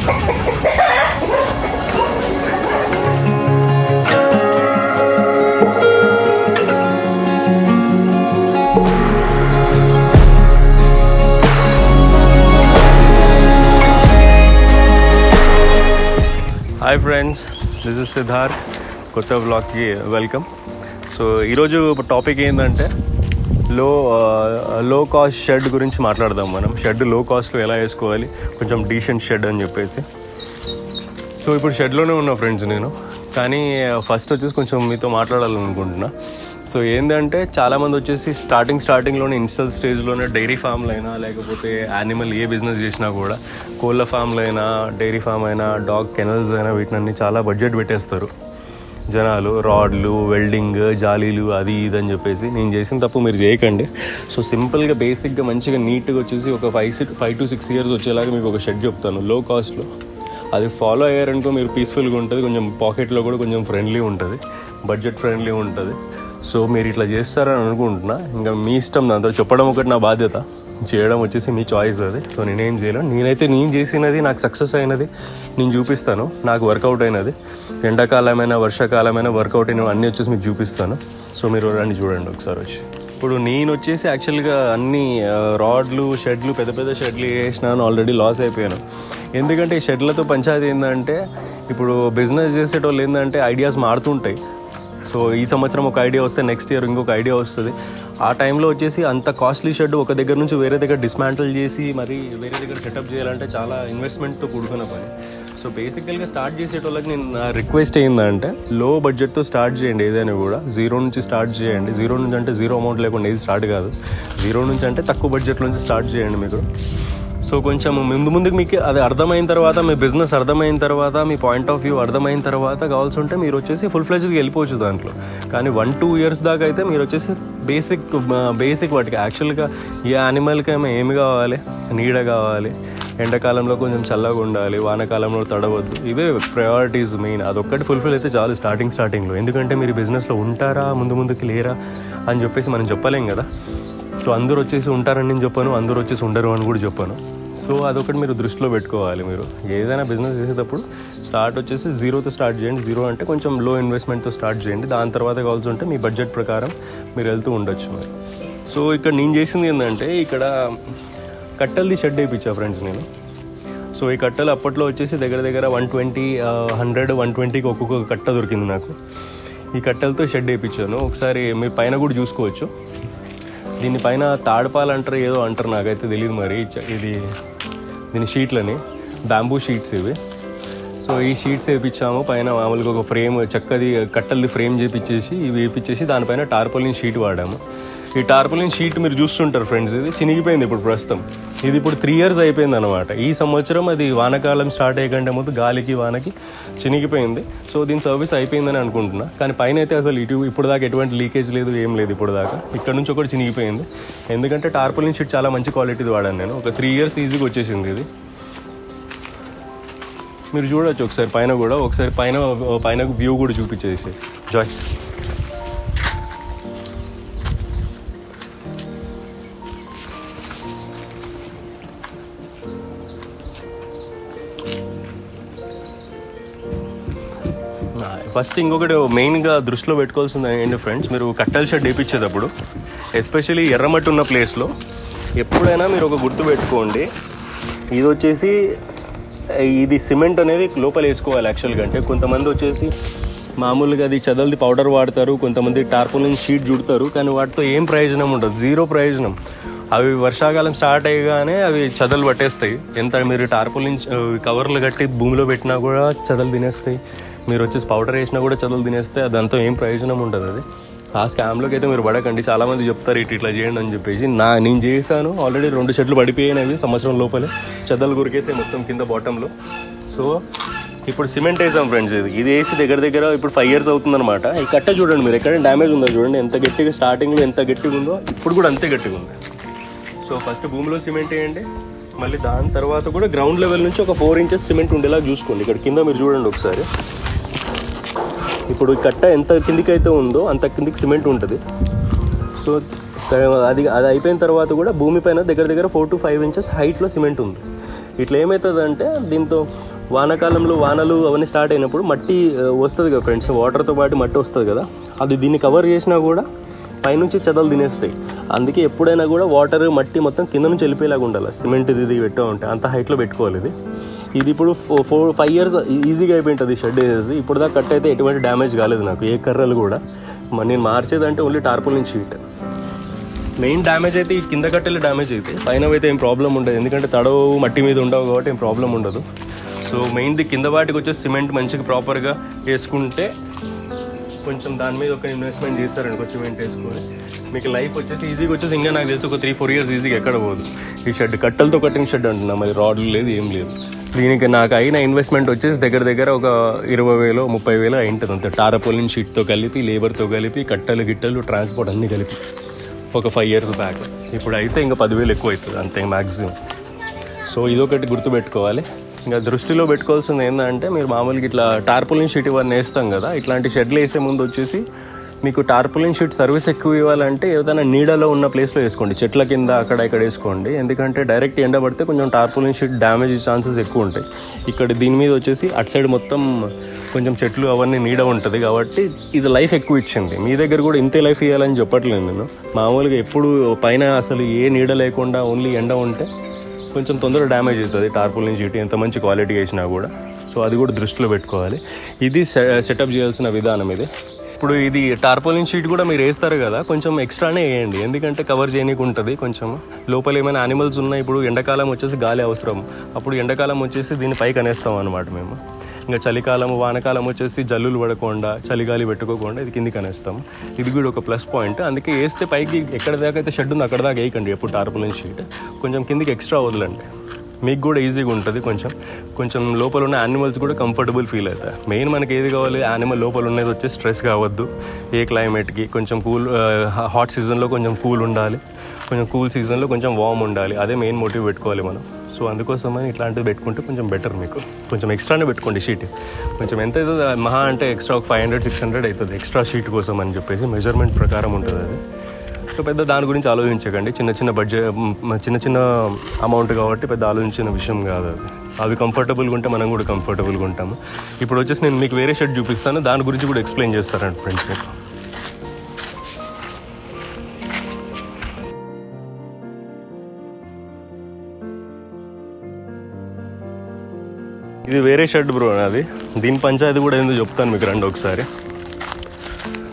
Hi friends, this is Siddharth. కొత్త వ్లాగ్కి welcome. So ఈరోజు topic ఏంటంటే లో కాస్ట్ షెడ్ గురించి మాట్లాడదాం. మనం షెడ్ లో కాస్ట్లో ఎలా వేసుకోవాలి, కొంచెం డీసెంట్ షెడ్ అని చెప్పేసి. సో ఇప్పుడు షెడ్లోనే ఉన్నా ఫ్రెండ్స్ నేను, కానీ ఫస్ట్ వచ్చేసి కొంచెం మీతో మాట్లాడాలనుకుంటున్నా. సో ఏంటంటే చాలామంది వచ్చేసి స్టార్టింగ్లోనే ఇనిషియల్ స్టేజ్లోనే డైరీ ఫామ్లు అయినా లేకపోతే యానిమల్ ఏ బిజినెస్ చేసినా కూడా, కోళ్ళ ఫామ్లు అయినా డైరీ ఫామ్ అయినా డాగ్ కెనల్స్ అయినా వీటిని చాలా బడ్జెట్ పెట్టేస్తారు జనాలు. రాడ్లు, వెల్డింగ్, జాలీలు, అది ఇది అని చెప్పేసి. నేను చేసిన తప్పు మీరు చేయకండి. సో సింపుల్గా బేసిక్గా మంచిగా నీట్గా వచ్చేసి ఒక 5 to 6 years వచ్చేలాగా మీకు ఒక షెడ్ చెప్తాను లో కాస్ట్లో. అది ఫాలో అయ్యారనుకో మీరు పీస్ఫుల్గా ఉంటుంది, కొంచెం పాకెట్లో కూడా కొంచెం ఫ్రెండ్లీ ఉంటుంది, బడ్జెట్ ఫ్రెండ్లీ ఉంటుంది. సో మీరు ఇట్లా చేస్తారని అనుకుంటున్నా. ఇంకా మీ ఇష్టం, దాంతో చెప్పడం ఒకటి నా బాధ్యత, చేయడం వచ్చేసి మీ చాయిస్ అది. సో నేనేం చేయలేను. నేను చేసినది, నాకు సక్సెస్ అయినది నేను చూపిస్తాను, నాకు వర్కౌట్ అయినది. ఎండాకాలమైనా వర్షాకాలమైనా వర్కౌట్ అయినవి అన్నీ వచ్చేసి మీకు చూపిస్తాను. సో మీరు రండి, చూడండి ఒకసారి వచ్చి. ఇప్పుడు నేను వచ్చేసి యాక్చువల్గా అన్ని రాడ్లు, షెడ్లు, పెద్ద పెద్ద షెడ్లు వేసినాను, ఆల్రెడీ లాస్ అయిపోయాను. ఎందుకంటే ఈ షెడ్లతో పంచాయతీ ఏంటంటే, ఇప్పుడు బిజినెస్ చేసేటోళ్ళు ఏంటంటే ఐడియాస్ మారుతుంటాయి. సో ఈ సంవత్సరం ఒక ఐడియా వస్తే నెక్స్ట్ ఇయర్ ఇంకొక ఐడియా వస్తుంది. ఆ టైంలో వచ్చేసి అంత కాస్ట్లీ షెడ్ ఒక దగ్గర నుంచి వేరే దగ్గర డిస్మాంటిల్ చేసి మరి వేరే దగ్గర సెటప్ చేయాలంటే చాలా ఇన్వెస్ట్మెంట్తో కూడుకున్న పని. సో బేసికల్గా స్టార్ట్ చేసేటోళ్ళకి నేను నా రిక్వెస్ట్ ఏంటంటే, లో బడ్జెట్తో స్టార్ట్ చేయండి. ఏదైనా కూడా జీరో నుంచి స్టార్ట్ చేయండి. జీరో నుంచి అంటే జీరో అమౌంట్ లేకుండా ఏది స్టార్ట్ కాదు. జీరో నుంచి అంటే తక్కువ బడ్జెట్ నుంచి స్టార్ట్ చేయండి మీరు. సో కొంచెం ముందుకు మీకు అది అర్థమైన తర్వాత, మీ బిజినెస్ అర్థమైన తర్వాత, మీ పాయింట్ ఆఫ్ వ్యూ అర్థమైన తర్వాత కావాల్సి ఉంటే మీరు వచ్చేసి ఫుల్ ఫ్లెడ్జ్గా వెళ్ళిపోవచ్చు దాంట్లో. కానీ 1-2 years దాకా అయితే మీరు వచ్చేసి బేసిక్ వాటికి యాక్చువల్గా ఈ యానిమల్కి ఏమి కావాలి, నీడ కావాలి, ఎండాకాలంలో కొంచెం చల్లగా ఉండాలి, వానాకాలంలో తడవద్దు, ఇవే ప్రయారిటీస్ మెయిన్. అదొక్కటి ఫుల్ఫిల్ అయితే చాలు స్టార్టింగ్లో. ఎందుకంటే మీరు బిజినెస్లో ఉంటారా, ముందుకి లేరా అని చెప్పేసి మనం చెప్పలేం కదా. సో అందరూ వచ్చేసి ఉంటారని నేను చెప్పాను, అందరూ వచ్చేసి ఉండరు అని కూడా చెప్పాను. సో అదొకటి మీరు దృష్టిలో పెట్టుకోవాలి. మీరు ఏదైనా బిజినెస్ చేసేటప్పుడు స్టార్ట్ వచ్చేసి జీరోతో స్టార్ట్ చేయండి. జీరో అంటే కొంచెం లో ఇన్వెస్ట్మెంట్తో స్టార్ట్ చేయండి. దాని తర్వాత కావాల్సి ఉంటే మీ బడ్జెట్ ప్రకారం మీరు వెళ్తూ ఉండొచ్చు మరి. సో ఇక్కడ నేను చేసింది ఏంటంటే, ఇక్కడ కట్టెలది షెడ్ వేయించా ఫ్రెండ్స్ నేను. సో ఈ కట్టెలు అప్పట్లో వచ్చేసి దగ్గర 120, 100, 120కి ఒక్కొక్క కట్ట దొరికింది నాకు. ఈ కట్టెలతో షెడ్ వేయించాను. ఒకసారి మీరు పైన కూడా చూసుకోవచ్చు. దీనిపైన తాడుపాలు అంటారు, ఏదో అంటారు, నాకైతే తెలియదు మరి. దీని షీట్లని, బ్యాంబూ షీట్స్ ఇవి. సో ఈ షీట్స్ వేయించాము. పైన మామూలుగా ఒక ఫ్రేమ్, చక్కది కట్టెలది ఫ్రేమ్ చేపించేసి ఇవి వేయించేసి దానిపైన టార్పాలిన్ షీట్ వాడాము. ఈ టార్పాలిన్ షీట్ మీరు చూస్తుంటారు ఫ్రెండ్స్, ఇది చినిగిపోయింది ఇప్పుడు ప్రస్తుతం. ఇది ఇప్పుడు 3 years అయిపోయింది అనమాట. ఈ సంవత్సరం అది వానాకాలం స్టార్ట్ అయ్యకంటే ముందు గాలికి వానకి చినిగిపోయింది. సో దీని సర్వీస్ అయిపోయిందని అనుకుంటున్నా. కానీ పైన అయితే అసలు ఇప్పుడు దాకా ఎటువంటి లీకేజ్ లేదు, ఏం లేదు ఇప్పుడు దాకా. ఇక్కడ నుంచి ఒకటి చినిగిపోయింది. ఎందుకంటే టార్పాలిన్ షీట్ చాలా మంచి క్వాలిటీది వాడాను నేను. ఒక 3 years ఈజీగా వచ్చేసింది ఇది. మీరు చూడవచ్చు ఒకసారి పైన కూడా, ఒకసారి పైన వ్యూ కూడా చూపించేసి జాయ్. ఫస్ట్ ఇంకొకటి మెయిన్గా దృష్టిలో పెట్టుకోవాల్సింది ఏంటి ఫ్రెండ్స్, మీరు కట్టెల షెడ్ వేయించేటప్పుడు ఎస్పెషల్లీ ఎర్రమట్టి ఉన్న ప్లేస్లో ఎప్పుడైనా మీరు ఒక గుర్తు పెట్టుకోండి. ఇది వచ్చేసి ఇది సిమెంట్ అనేది లోపల వేసుకోవాలి యాక్చువల్గా. అంటే కొంతమంది వచ్చేసి మామూలుగా అది చదల్ది పౌడర్ వాడతారు, కొంతమంది టార్పాలిన్ షీట్ చుడతారు, కానీ వాటితో ఏం ప్రయోజనం ఉండదు, జీరో ప్రయోజనం. అవి వర్షాకాలం స్టార్ట్ అయ్యగానే అవి చదలు పట్టేస్తాయి. ఎంత మీరు టార్పాలిన్ కవర్లు కట్టి భూమిలో పెట్టినా కూడా చదలు తినేస్తాయి. మీరు వచ్చేసి పౌడర్ వేసినా కూడా చదలు తినేస్తే దాంతో ఏం ప్రయోజనం ఉంటుంది. అది ఆ స్కామ్లోకి అయితే మీరు పడకండి. చాలామంది చెప్తారు ఇట్లా చేయండి అని చెప్పేసి. నేను చేశాను, ఆల్రెడీ 2 చెట్లు పడిపోయినవి సంవత్సరం లోపలే, చదలు గురికేసాయి మొత్తం కింద బాటంలో. సో ఇప్పుడు సిమెంట్ వేసాం ఫ్రెండ్స్. ఇది వేసి దగ్గర ఇప్పుడు 5 years అవుతుందన్నమాట. ఈ కట్ట చూడండి మీరు, ఎక్కడ డ్యామేజ్ ఉందో చూడండి, ఎంత గట్టిగా స్టార్టింగ్లో ఎంత గట్టిగా ఉందో ఇప్పుడు కూడా అంతే గట్టిగా ఉంది. సో ఫస్ట్ భూమిలో సిమెంట్ వేయండి, మళ్ళీ దాని తర్వాత కూడా గ్రౌండ్ లెవెల్ నుంచి ఒక 4 inches సిమెంట్ ఉండేలా చూసుకోండి. ఇక్కడ కింద మీరు చూడండి ఒకసారి. ఇప్పుడు ఈ కట్ట ఎంత కిందికి అయితే ఉందో అంత కిందికి సిమెంట్ ఉంటుంది. సో అది అయిపోయిన తర్వాత కూడా భూమి పైన దగ్గర 4 to 5 inches హైట్లో సిమెంట్ ఉంది. ఇట్లా ఏమవుతుందంటే దీంతో వానాకాలంలో వానలు అవన్నీ స్టార్ట్ అయినప్పుడు మట్టి వస్తుంది కదా ఫ్రెండ్స్, వాటర్తో పాటు మట్టి వస్తుంది కదా, అది దీన్ని కవర్ చేసినా కూడా పైనుంచి చెదలు తినేస్తాయి. అందుకే ఎప్పుడైనా కూడా వాటర్ మట్టి మొత్తం కింద నుంచి వెళ్ళిపోయేలాగా ఉండాలి. సిమెంట్ ఇది పెట్టా ఉంటే అంత హైట్లో పెట్టుకోవాలి. ఇది ఇప్పుడు 4-5 years ఈజీగా అయిపోయింటుంది షెడ్ వేసేసి. ఇప్పుడు దాకా కట్ అయితే ఎటువంటి డ్యామేజ్ కాలేదు నాకు, ఏ కర్రలు కూడా. నేను మార్చేదంటే only tarpaulin sheet. Main damage అయితే ఈ కింద కట్టెలు డ్యామేజ్ అయితే, పైన అయితే ఏం ప్రాబ్లం ఉండదు, ఎందుకంటే తడవు మట్టి మీద ఉండవు కాబట్టి ఏం ప్రాబ్లం ఉండదు. సో మెయిన్ది కింద వాటికి వచ్చేసి సిమెంట్ మంచిగా ప్రాపర్గా వేసుకుంటే, కొంచెం దాని మీద ఒక ఇన్వెస్ట్మెంట్ చేస్తారండి, ఒక సిమెంట్ వేసుకొని మీకు లైఫ్ వచ్చేసి ఈజీగా వచ్చేసి ఇంకా నాకు తెలిసి ఒక 3-4 years ఈజీగా ఎక్కడ పోదు. ఈ షెడ్ కట్టెలతో కట్టిన షెడ్ అంటున్నాం, అది రాడ్లు లేదు ఏం లేదు. దీనికి నాకు అయిన ఇన్వెస్ట్మెంట్ వచ్చేసి దగ్గర ఒక 20,000-30,000 అయింటుంది అంతే. టార్పాలిన్ షీట్తో కలిపి, లేబర్తో కలిపి, కట్టెలు గిట్టెలు ట్రాన్స్పోర్ట్ అన్నీ కలిపి ఒక 5 years బ్యాక్. ఇప్పుడు అయితే ఇంకా 10,000 ఎక్కువ అవుతుంది అంతే మ్యాక్సిమం. సో ఇదొకటి గుర్తుపెట్టుకోవాలి. ఇంకా దృష్టిలో పెట్టుకోవాల్సింది ఏంటంటే, మీరు మామూలుగా ఇట్లా టార్పాలిన్ షీట్ ఇవన్నీ వేస్తాం కదా, ఇట్లాంటి షెడ్లు వేసే ముందు వచ్చేసి మీకు టార్పాలిన్ షీట్ సర్వీస్ ఎక్కువ ఇవ్వాలంటే ఏదైనా నీడలో ఉన్న ప్లేస్లో వేసుకోండి, చెట్ల కింద అక్కడ ఇక్కడ వేసుకోండి. ఎందుకంటే డైరెక్ట్ ఎండ పడితే కొంచెం టార్పాలిన్ షీట్ డ్యామేజ్ ఛాన్సెస్ ఎక్కువ ఉంటాయి. ఇక్కడ దీని మీద వచ్చేసి అటు సైడ్ మొత్తం కొంచెం చెట్లు అవన్నీ నీడ ఉంటుంది కాబట్టి ఇది లైఫ్ ఎక్కువ ఇచ్చింది. మీ దగ్గర కూడా ఇంతే లైఫ్ ఇవ్వాలని చెప్పట్లేదు నేను. మామూలుగా ఎప్పుడు పైన అసలు ఏ నీడ లేకుండా ఓన్లీ ఎండ ఉంటే కొంచెం తొందరగా డ్యామేజ్ అవుతుంది టార్పాలిన్ షీట్, ఎంత మంచి క్వాలిటీ వేసినా కూడా. సో అది కూడా దృష్టిలో పెట్టుకోవాలి. ఇది సెటప్ చేయాల్సిన విధానం ఇది. ఇప్పుడు ఇది టార్పాలిన్ షీట్ కూడా మీరు వేస్తారు కదా, కొంచెం ఎక్స్ట్రానే వేయండి, ఎందుకంటే కవర్ చేయనీకి ఉంటుంది. కొంచెం లోపల ఏమైనా యానిమల్స్ ఉన్నాయి, ఇప్పుడు ఎండాకాలం వచ్చేసి గాలి అవసరం, అప్పుడు ఎండాకాలం వచ్చేసి దీన్ని పైకి అనేస్తాం అనమాట మేము. ఇంకా చలికాలం వానకాలం వచ్చేసి జల్లులు పడకుండా, చలిగాలి పెట్టుకోకుండా ఇది కిందికి అనేస్తాం. ఇది కూడా ఒక ప్లస్ పాయింట్. అందుకే వేస్తే పైకి ఎక్కడ దాకా అయితే షెడ్ ఉంది అక్కడ దాకా వేయకండి ఎప్పుడు టార్పాలిన్ షీట్, కొంచెం కిందికి ఎక్స్ట్రా వదలండి, మీకు కూడా ఈజీగా ఉంటుంది. కొంచెం లోపల ఉన్న యానిమల్స్ కూడా కంఫర్టబుల్ ఫీల్ అవుతాయి. మెయిన్ మనకి ఏది కావాలి, యానిమల్ లోపల ఉన్నది వచ్చి స్ట్రెస్ కావద్దు ఏ క్లైమేట్కి. కొంచెం హాట్ సీజన్లో కొంచెం కూల్ ఉండాలి, కొంచెం కూల్ సీజన్లో కొంచెం వార్మ్ ఉండాలి. అదే మెయిన్ మోటివ్ పెట్టుకోవాలి మనం. సో అందుకోసమని ఇట్లాంటివి పెట్టుకుంటే కొంచెం బెటర్. మీకు కొంచెం ఎక్స్ట్రానే పెట్టుకోండి షీట్. కొంచెం ఎంత అవుతుంది మహా అంటే ఎక్స్ట్రా ఒక 500-600 అవుతుంది ఎక్స్ట్రా షీట్ కోసం అని చెప్పేసి, మెజర్మెంట్ ప్రకారం ఉంటుంది అది. సో పెద్ద దాని గురించి ఆలోచించకండి, చిన్న బడ్జెట్ చిన్న అమౌంట్ కాబట్టి పెద్ద ఆలోచించిన విషయం కాదు అది. అవి కంఫర్టబుల్గా ఉంటే మనం కూడా కంఫర్టబుల్గా ఉంటాము. ఇప్పుడు వచ్చేసి నేను మీకు వేరే షెడ్ చూపిస్తాను, దాని గురించి కూడా ఎక్స్ప్లెయిన్ చేస్తారండి ఫ్రెండ్స్ మీకు. ఇది వేరే షెడ్ బ్రో అది, దీని పంచాయతీ కూడా ఏందో చెప్తాను మీకు రండి ఒకసారి.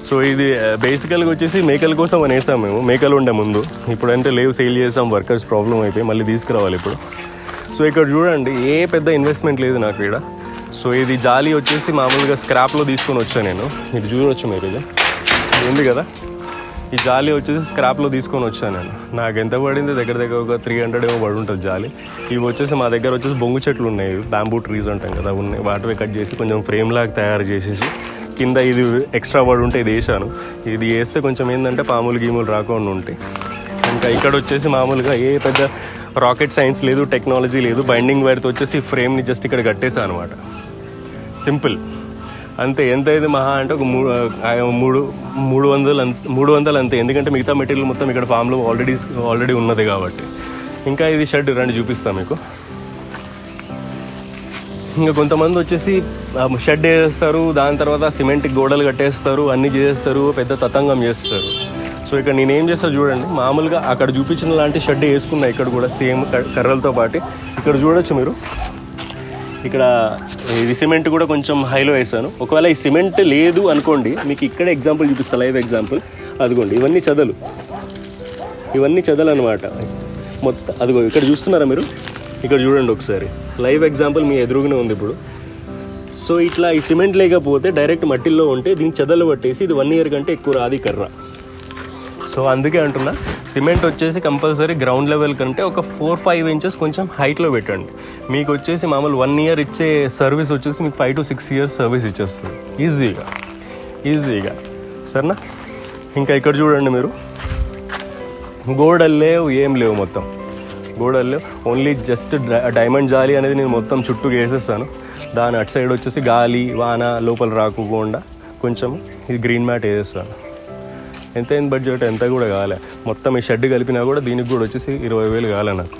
సో ఇది బేసికల్గా వచ్చేసి మేకల కోసం అని వేసాం మేము. మేకలు ఉండే ముందు, ఇప్పుడంటే లేవు, సేల్ చేసాం, వర్కర్స్ ప్రాబ్లం అయిపోయి మళ్ళీ తీసుకురావాలి ఇప్పుడు. సో ఇక్కడ చూడండి ఏ పెద్ద ఇన్వెస్ట్మెంట్ లేదు నాకు ఇక్కడ. సో ఇది జాలి వచ్చేసి మామూలుగా స్క్రాప్లో తీసుకొని వచ్చాను నేను. ఇది చూడవచ్చు మీరు, ఇది ఉంది కదా, ఈ జాలి వచ్చేసి స్క్రాప్లో తీసుకొని వచ్చాను నేను. నాకు ఎంత పడింది, దగ్గర ఒక 300 ఏమో పడి ఉంటుంది జాలి. ఇవి వచ్చేసి మా దగ్గర వచ్చేసి బొంగు చెట్లు ఉన్నాయి, బ్యాంబూ ట్రీస్ అంటాం కదా, ఉన్నాయి. వాటిని కట్ చేసి కొంచెం ఫ్రేమ్ లాగా తయారు చేసేసి కింద ఇది ఎక్స్ట్రా పడి ఉంటే ఇది వేసాను. ఇది వేస్తే కొంచెం ఏంటంటే పాములు గీములు రాకుండా ఉంటాయి. ఇంకా ఇక్కడ వచ్చేసి మామూలుగా ఏ పెద్ద రాకెట్ సైన్స్ లేదు, టెక్నాలజీ లేదు. బైండింగ్ వైర్తో వచ్చేసి ఫ్రేమ్ని జస్ట్ ఇక్కడ కట్టేసాను అనమాట, సింపుల్ అంతే. ఎంత అయింది మహా అంటే ఒక 300 అంతే, ఎందుకంటే మిగతా మెటీరియల్ మొత్తం ఇక్కడ ఫామ్లో ఆల్రెడీ ఉన్నది కాబట్టి. ఇంకా ఇది షెడ్ రండి చూపిస్తాను మీకు. ఇంకా కొంతమంది వచ్చేసి షెడ్ వేస్తారు, దాని తర్వాత సిమెంట్ గోడలు కట్టేస్తారు, అన్నీ చేస్తారు, పెద్ద తతంగం చేస్తారు. సో ఇక్కడ నేనేం చేస్తాను చూడండి, మామూలుగా అక్కడ చూపించిన లాంటి షెడ్ వేసుకున్నా ఇక్కడ కూడా సేమ్ కర్రలతో పాటు. ఇక్కడ చూడొచ్చు మీరు, ఇక్కడ ఇది సిమెంట్ కూడా కొంచెం హైలో వేసాను. ఒకవేళ ఈ సిమెంట్ లేదు అనుకోండి, మీకు ఇక్కడ ఎగ్జాంపుల్ చూపిస్తాను, లైవ్ ఎగ్జాంపుల్. అదిగోండి ఇవన్నీ చదలు అనమాట మొత్తం. అదిగో ఇక్కడ చూస్తున్నారా మీరు, ఇక్కడ చూడండి ఒకసారి, లైవ్ ఎగ్జాంపుల్ మీ ఎదురుగునే ఉంది ఇప్పుడు. సో ఇట్లా ఈ సిమెంట్ లేకపోతే డైరెక్ట్ మట్టిల్లో ఉంటే దీనికి చదలు పట్టేసి ఇది 1 year కంటే ఎక్కువ రాది కర్ర. సో అందుకే అంటున్నా, సిమెంట్ వచ్చేసి కంపల్సరీ గ్రౌండ్ లెవెల్ కంటే ఒక 4-5 inches కొంచెం హైట్లో పెట్టండి. మీకు వచ్చేసి మామూలు 1 year ఇచ్చే సర్వీస్ వచ్చేసి మీకు 5 to 6 years సర్వీస్ ఇచ్చేస్తుంది ఈజీగా. సరేనా? ఇంకా ఇక్కడ చూడండి మీరు, గోడలు లేవు, ఏం లేవు, మొత్తం గోడలు లేవు. ఓన్లీ జస్ట్ డైమండ్ జాలి అనేది నేను మొత్తం చుట్టూ వేసేస్తాను. దాని అటు సైడ్ వచ్చేసి గాలి వాన లోపల రాకుండా కొంచెం ఇది గ్రీన్ మ్యాట్ వేసేస్తాను. ఎంత అయింది బడ్జెట్, ఎంత కూడా కాలే. మొత్తం ఈ షెడ్ కలిపినా కూడా దీనికి కూడా వచ్చేసి 20,000 కాలే నాకు.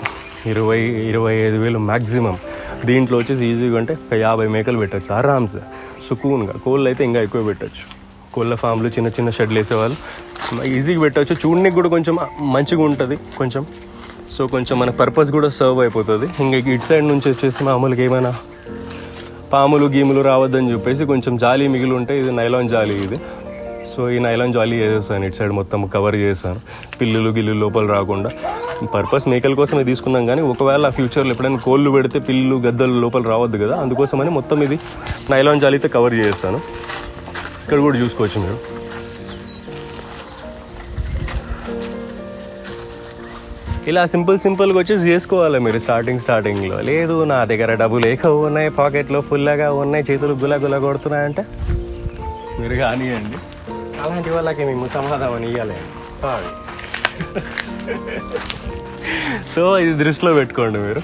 20,000-25,000 మ్యాక్సిమం. దీంట్లో వచ్చేసి ఈజీగా అంటే 50 మేకలు పెట్టచ్చు ఆరామ్స్ సుకూన్గా. కోళ్ళు అయితే ఇంకా ఎక్కువ పెట్టచ్చు. కోళ్ళ ఫామ్లు చిన్న చిన్న షెడ్లు వేసేవాళ్ళు ఈజీగా పెట్టచ్చు. చూడడానికి కూడా కొంచెం మంచిగా ఉంటుంది కొంచెం. సో కొంచెం మన పర్పస్ కూడా సర్వ్ అయిపోతుంది. ఇంకా ఇటు సైడ్ నుంచి వచ్చేసి మామూలుగా ఏమైనా పాములు గీములు రావద్దని చెప్పేసి కొంచెం జాలి మిగిలి ఉంటే, ఇది నైలాన్ జాలి ఇది. సో ఈ నైలాన్ జాలి వేసేస్తాను ఇటు సైడ్ మొత్తం కవర్ చేస్తాను, పిల్లులు గిల్లు లోపల రాకుండా. పర్పస్ మేకల కోసమే తీసుకున్నాం, కానీ ఒకవేళ ఫ్యూచర్లో ఎప్పుడైనా కోళ్ళు పెడితే పిల్లు గద్దలు లోపల రావద్దు కదా, అందుకోసమని మొత్తం ఇది నైలాన్ జాలితో కవర్ చేస్తాను. ఇక్కడ కూడా చూసుకోవచ్చు మీరు. ఇలా సింపుల్గా వచ్చేసి చేసుకోవాలి మీరు స్టార్టింగ్లో. లేదు నా దగ్గర డబ్బులు ఎక్కువ ఉన్నాయి, పాకెట్లో ఫుల్గా ఉన్నాయి, చేతులు గుల కొడుతున్నాయంటే మీరు కానివ్వండి. అలాంటి వాళ్ళకి మేము సమాధానం ఇవ్వాలి. సారీ. సో ఇది దృష్టిలో పెట్టుకోండి మీరు.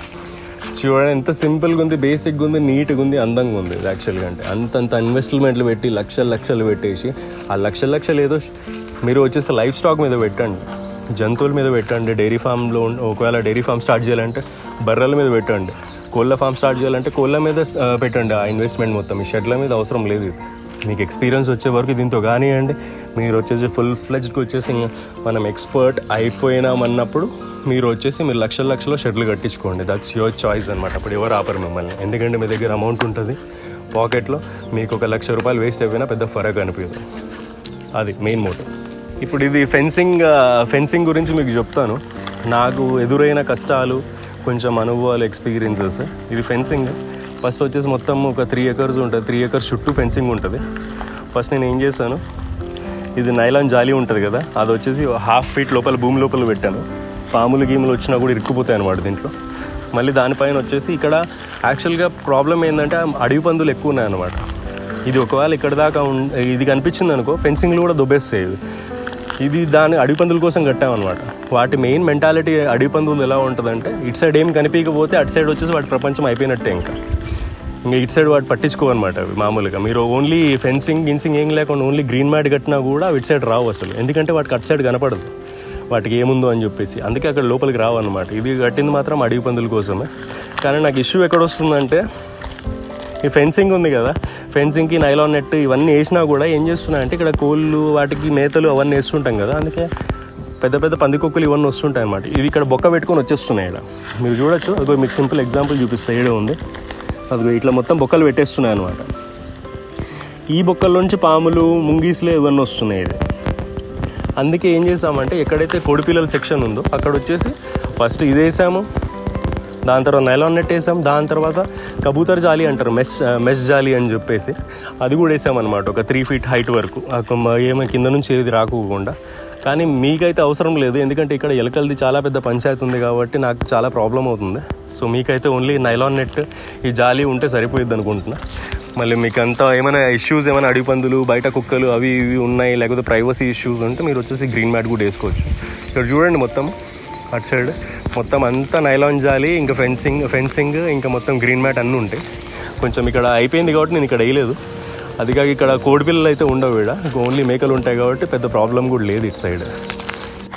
చూడండి ఎంత సింపుల్గా ఉంది, బేసిక్గా ఉంది, నీట్గా ఉంది, అందంగా ఉంది. ఇది యాక్చువల్గా అంటే అంతంత ఇన్వెస్ట్మెంట్లు పెట్టి లక్షలు పెట్టేసి ఆ లక్షలు ఏదో మీరు వచ్చేసి లైఫ్ స్టాక్ మీద పెట్టండి, జంతువుల మీద పెట్టండి. డైరీ ఫామ్లో ఒకవేళ డైరీ ఫామ్ స్టార్ట్ చేయాలంటే బర్రెల మీద పెట్టండి. కోళ్ళ ఫామ్ స్టార్ట్ చేయాలంటే కోళ్ళ మీద పెట్టండి. ఆ ఇన్వెస్ట్మెంట్ మొత్తం ఈ షెడ్ల మీద అవసరం లేదు. మీకు ఎక్స్పీరియన్స్ వచ్చే వరకు దీంతో కానివ్వండి. మీరు వచ్చేసి ఫుల్ ఫ్లెడ్జ్కి వచ్చేసి మనం ఎక్స్పర్ట్ అయిపోయినామన్నప్పుడు మీరు వచ్చేసి మీరు లక్షల షెడ్లు కట్టించుకోండి. దట్స్ యువర్ చాయిస్ అనమాట. అప్పుడు ఎవరు ఆపరు మిమ్మల్ని, ఎందుకంటే మీ దగ్గర అమౌంట్ ఉంటుంది పాకెట్లో. మీకు ఒక ₹1,00,000 వేస్ట్ అయిపోయినా పెద్ద ఫరక్ అనిపించదు. అది మెయిన్ మోటివ్. ఇప్పుడు ఇది ఫెన్సింగ్ గురించి మీకు చెప్తాను. నాకు ఎదురైన కష్టాలు, కొంచెం అనుభవాలు, ఎక్స్పీరియన్సెస్. ఇది ఫెన్సింగ్. ఫస్ట్ వచ్చేసి మొత్తం ఒక 3 acres ఉంటుంది. 3 acres చుట్టూ ఫెన్సింగ్ ఉంటుంది. ఫస్ట్ నేను ఏం చేశాను, ఇది నైలాన్ జాలి ఉంటుంది కదా, అది వచ్చేసి 1/2 feet లోపల భూమి లోపల పెట్టాను. పాములు గీములు వచ్చినా కూడా ఇరుక్కుపోతాయి అన్నమాట దీంట్లో. మళ్ళీ దానిపైన వచ్చేసి ఇక్కడ యాక్చువల్గా ప్రాబ్లం ఏంటంటే అడవి పందులు ఎక్కువ ఉన్నాయన్నమాట. ఇది ఒకవేళ ఇక్కడ దాకా ఇది కనిపించింది అనుకో, ఫెన్సింగ్లు కూడా దొబ్బేస్తాయి. ఇది దాని అడవి పందుల కోసం కట్టామన్నమాట. వాటి మెయిన్ మెంటాలిటీ అడవి పందులు ఎలా ఉంటుందంటే, ఇటు సైడ్ ఏం కనిపించకపోతే అటు సైడ్ వచ్చేసి వాటి ప్రపంచం అయిపోయినట్టే. ఇంకా ఇటు సైడ్ వాటి పట్టించుకోవన్నమాట. అవి మామూలుగా మీరు ఓన్లీ ఫెన్సింగ్ ఏం లేకుండా ఓన్లీ గ్రీన్ మ్యాట్ కట్టినా కూడా ఇటు సైడ్ రావు అసలు, ఎందుకంటే వాటికి అటు సైడ్ కనపడదు వాటికి ఏముందో అని చెప్పేసి. అందుకే అక్కడ లోపలికి రావన్నమాట. ఇది కట్టింది మాత్రం అడవి పందుల కోసమే. కానీ నాకు ఇష్యూ ఎక్కడ వస్తుందంటే, ఈ ఫెన్సింగ్ ఉంది కదా, ఫెన్సింగ్కి నైలాన్ నెట్ ఇవన్నీ వేసినా కూడా ఏం చేస్తున్నాయి అంటే, ఇక్కడ కోళ్ళు వాటికి మేతలు అవన్నీ వేస్తుంటాం కదా, అందుకే పెద్ద పందికొక్కులు ఇవన్నీ వస్తుంటాయి అన్నమాట. ఇవి ఇక్కడ బొక్క పెట్టుకొని వచ్చేస్తున్నాయి. ఇక్కడ మీరు చూడొచ్చు. అదిగో మీకు సింపుల్ ఎగ్జాంపుల్ చూపిస్తా. ఏడే ఉంది, అదిగో ఇట్లా మొత్తం బొక్కలు పెట్టేస్తున్నాయి అనమాట. ఈ బొక్కల్లోంచి పాములు, ముంగీసులు ఇవన్నీ వస్తున్నాయి. ఇది అందుకే ఏం చేసామంటే, ఎక్కడైతే కోడి పిల్లల సెక్షన్ ఉందో అక్కడ వచ్చేసి ఫస్ట్ ఇది వేసాము, దాని తర్వాత నైలాన్ నెట్ వేసాం, దాని తర్వాత కబూతర్ జాలి అంటారు, మెష్ జాలి అని చెప్పేసి అది కూడా వేసామన్నమాట. ఒక 3 feet హైట్ వరకు, ఏమో కింద నుంచి ఏది రాకుండా. కానీ మీకైతే అవసరం లేదు, ఎందుకంటే ఇక్కడ ఎలకలది చాలా పెద్ద పంచాయతీ ఉంది కాబట్టి నాకు చాలా ప్రాబ్లం అవుతుంది. సో మీకైతే ఓన్లీ నైలాన్ నెట్, ఈ జాలి ఉంటే సరిపోయిద్ది అనుకుంటున్నా. మళ్ళీ మీకు అంతా ఏమైనా ఇష్యూస్, ఏమైనా అడవి పందులు, బయట కుక్కలు అవి ఇవి ఉన్నాయి, లేకపోతే ప్రైవసీ ఇష్యూస్ ఉంటే మీరు వచ్చేసి గ్రీన్ మ్యాట్ కూడా వేసుకోవచ్చు. ఇక్కడ చూడండి మొత్తం అటు సైడ్ మొత్తం అంతా నైలాన్ జాలి, ఇంకా ఫెన్సింగ్ ఇంకా మొత్తం గ్రీన్ మ్యాట్ అన్నీ ఉంటాయి. కొంచెం ఇక్కడ అయిపోయింది కాబట్టి నేను ఇక్కడ వేయలేదు. అది కాక ఇక్కడ కోడి పిల్లలు అయితే ఉండవు, ఇక్కడ ఓన్లీ మేకలు ఉంటాయి కాబట్టి పెద్ద ప్రాబ్లం కూడా లేదు ఇటు సైడ్.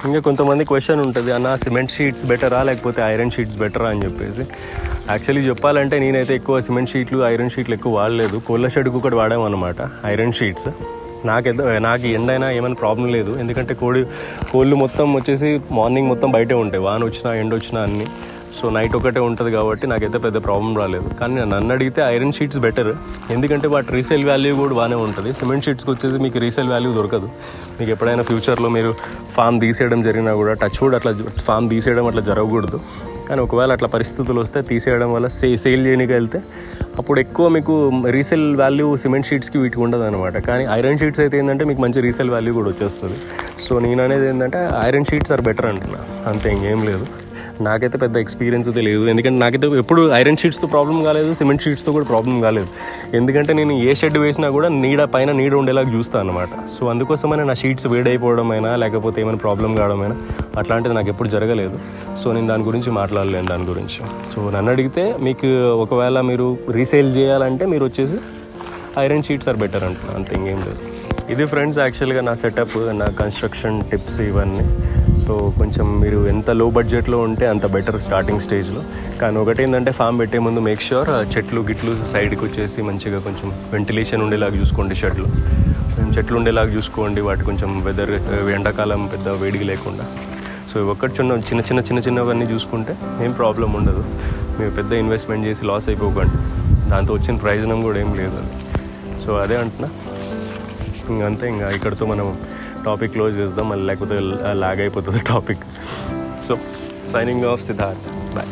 ఇంకా కొంతమంది క్వశ్చన్ ఉంటుంది, అన్న సిమెంట్ షీట్స్ బెటరా లేకపోతే ఐరన్ షీట్స్ బెటరా అని చెప్పేసి. యాక్చువల్లీ చెప్పాలంటే నేనైతే ఎక్కువ సిమెంట్ షీట్లు, ఐరన్ షీట్లు ఎక్కువ వాడలేదు. కోళ్ళ షెడ్కు ఒకటి వాడామన్నమాట ఐరన్ షీట్స్. నాకు ఎండైనా ఏమైనా ప్రాబ్లం లేదు, ఎందుకంటే కోళ్ళు మొత్తం వచ్చేసి మార్నింగ్ మొత్తం బయటే ఉంటాయి, వాన వచ్చినా ఎండ వచ్చినా అన్నీ. సో నైట్ ఒకటే ఉంటుంది కాబట్టి నాకైతే పెద్ద ప్రాబ్లం రాలేదు. కానీ నన్ను అడిగితే ఐరన్ షీట్స్ బెటర్, ఎందుకంటే వాటి రీసేల్ వాల్యూ కూడా బాగానే ఉంటుంది. సిమెంట్ షీట్స్కి వచ్చేసి మీకు రీసేల్ వాల్యూ దొరకదు. మీకు ఎప్పుడైనా ఫ్యూచర్లో మీరు ఫామ్ తీసేయడం జరిగినా కూడా, టచ్ వుడ్ అట్లా ఫామ్ తీసేయడం అట్లా జరగకూడదు. కానీ ఒకవేళ అట్లా పరిస్థితులు వస్తే తీసేయడం వల్ల సేల్ చేయడానికి వెళ్తే అప్పుడు ఎక్కువ మీకు రీసేల్ వాల్యూ సిమెంట్ షీట్స్కి వీటికి ఉండదు అనమాట. కానీ ఐరన్ షీట్స్ అయితే ఏంటంటే మీకు మంచి రీసేల్ వాల్యూ కూడా వచ్చేస్తుంది. సో నేను అనేది ఏంటంటే ఐరన్ షీట్స్ ఆర్ బెటర్ అంటున్నా, అంతే, ఇంకేం లేదు. నాకైతే పెద్ద ఎక్స్పీరియన్స్ అయితే లేదు, ఎందుకంటే నాకైతే ఎప్పుడు ఐరన్ షీట్స్తో ప్రాబ్లం కాలేదు, సిమెంట్ షీట్స్తో కూడా ప్రాబ్లం కాలేదు. ఎందుకంటే నేను ఏ షెడ్ వేసినా కూడా పైన నీడ ఉండేలాగా చూస్తాను అనమాట. సో అందుకోసమైనా నా షీట్స్ వేడైపోవడమైనా లేకపోతే ఏమైనా ప్రాబ్లం కావడమైనా అట్లాంటిది నాకు ఎప్పుడు జరగలేదు. సో నేను దాని గురించి మాట్లాడలేను దాని గురించి. సో నన్ను అడిగితే మీకు ఒకవేళ మీరు రీసేల్ చేయాలంటే మీరు వచ్చేసి ఐరన్ షీట్స్ ఆర్ బెటర్ అంటున్నాను, అంతే, ఇంకేం లేదు. ఇది ఫ్రెండ్స్ యాక్చువల్గా నా సెటప్, నా కన్స్ట్రక్షన్ టిప్స్ ఇవన్నీ. సో కొంచెం మీరు ఎంత లో బడ్జెట్లో ఉంటే అంత బెటర్ స్టార్టింగ్ స్టేజ్లో. కానీ ఒకటి ఏంటంటే ఫామ్ పెట్టే ముందు మేక్ ష్యూర్ చెట్లు గిట్లు సైడ్కి వచ్చేసి మంచిగా కొంచెం వెంటిలేషన్ ఉండేలాగా చూసుకోండి. షెడ్లో చెట్లు ఉండేలాగా చూసుకోండి. వాటి కొంచెం వెదర్ ఎండాకాలం పెద్ద వేడికి లేకుండా. సో ఒక్కటి చిన్నవన్నీ చూసుకుంటే ఏం ప్రాబ్లం ఉండదు. మీరు పెద్ద ఇన్వెస్ట్మెంట్ చేసి లాస్ అయిపోకండి. దాంతో వచ్చిన ప్రయోజనం కూడా ఏం లేదు అది. సో అదే అంటున్నా. ఇంకంతే, ఇంకా ఇక్కడితో మనం టాపిక్ క్లోజ్ చేద్దాం, మళ్ళీ లేకపోతే లాగ్ అయిపోతుంది topic. So signing off Siddharth, bye.